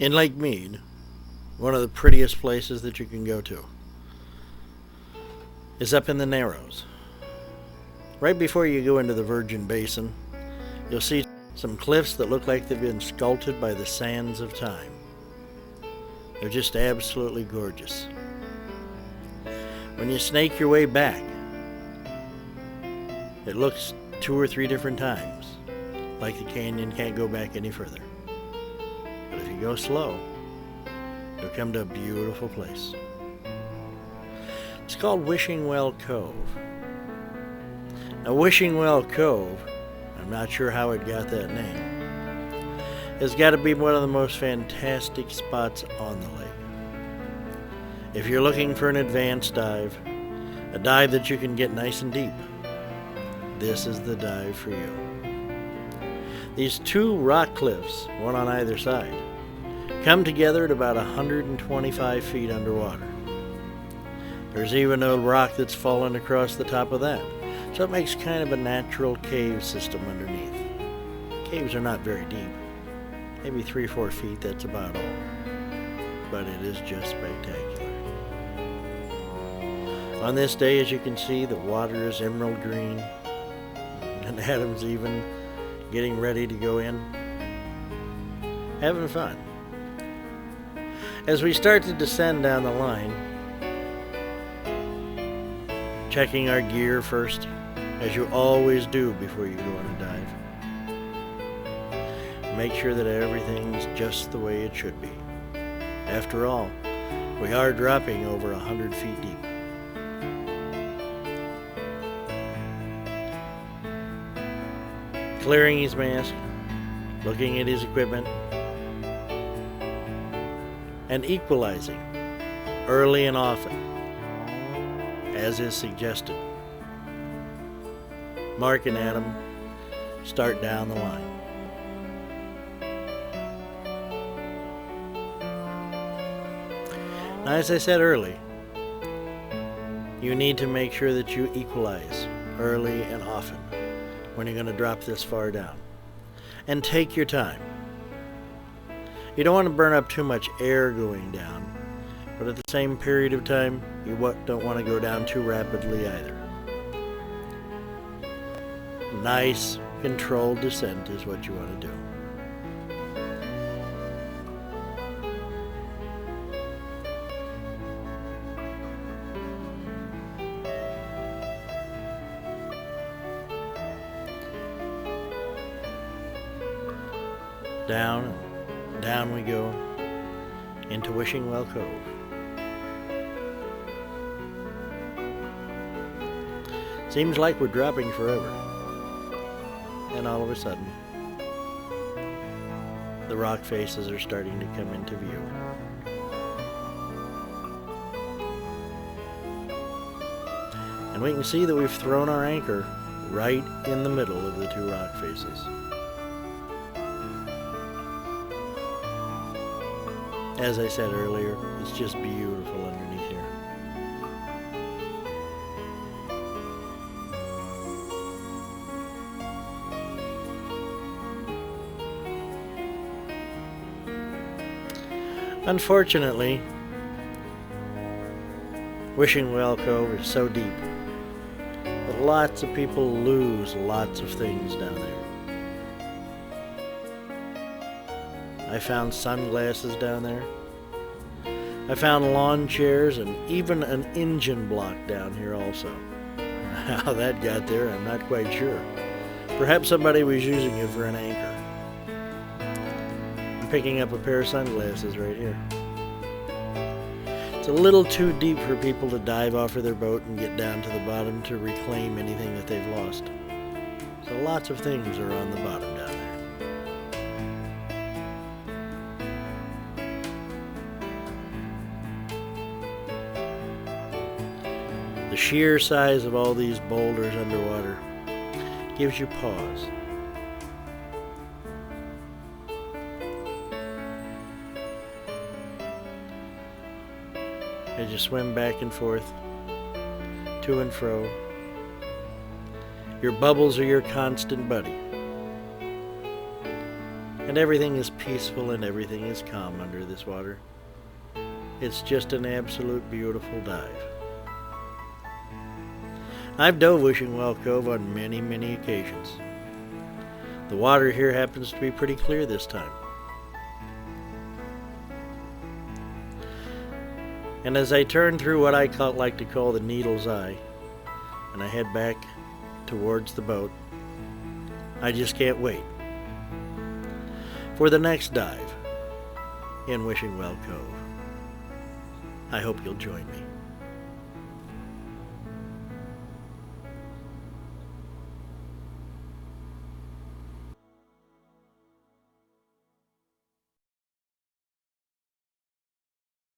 In Lake Mead, one of the prettiest places that you can go to is up in the Narrows. Right before you go into the Virgin Basin, you'll see some cliffs that look like they've been sculpted by the sands of time. They're just absolutely gorgeous. When you snake your way back, it looks 2 or 3 different times like the canyon can't go back any further. But if you go slow, you'll come to a beautiful place. It's called Wishing Well Cove. Now, Wishing Well Cove, I'm not sure how it got that name, has got to be one of the most fantastic spots on the lake. If you're looking for an advanced dive, a dive that you can get nice and deep, this is the dive for you. These 2 rock cliffs, one on either side, come together at about 125 feet underwater. There's even a rock that's fallen across the top of that, so it makes kind of a natural cave system underneath. Caves are not very deep, maybe 3 or 4 feet, that's about all. But it is just spectacular. On this day, as you can see, the water is emerald green, and Adam's even getting ready to go in, having fun. As we start to descend down the line, checking our gear first, as you always do before you go on a dive. Make sure that everything's just the way it should be. After all, we are dropping over 100 feet deep. Clearing his mask, looking at his equipment, and equalizing early and often, as is suggested. Mark and Adam start down the line. Now, as I said early, you need to make sure that you equalize early and often when you're going to drop this far down. And take your time. You don't want to burn up too much air going down, but at the same period of time, you don't want to go down too rapidly either. Nice, controlled descent is what you want to do. Down and down we go into Wishing Well Cove. Seems like we're dropping forever. And all of a sudden, the rock faces are starting to come into view. And we can see that we've thrown our anchor right in the middle of the 2 rock faces. As I said earlier, it's just beautiful underneath here. Unfortunately, Wishing Well Cove is so deep that lots of people lose lots of things down there. I found sunglasses down there. I found lawn chairs and even an engine block down here also. How that got there, I'm not quite sure. Perhaps somebody was using it for an anchor. I'm picking up a pair of sunglasses right here. It's a little too deep for people to dive off of their boat and get down to the bottom to reclaim anything that they've lost. So lots of things are on the bottom down there. The sheer size of all these boulders underwater gives you pause. As you swim back and forth, to and fro, your bubbles are your constant buddy. And everything is peaceful and everything is calm under this water. It's just an absolute beautiful dive. I've dove Wishing Well Cove on many, many occasions. The water here happens to be pretty clear this time. And as I turn through what I like to call the Needle's Eye, and I head back towards the boat, I just can't wait for the next dive in Wishing Well Cove. I hope you'll join me.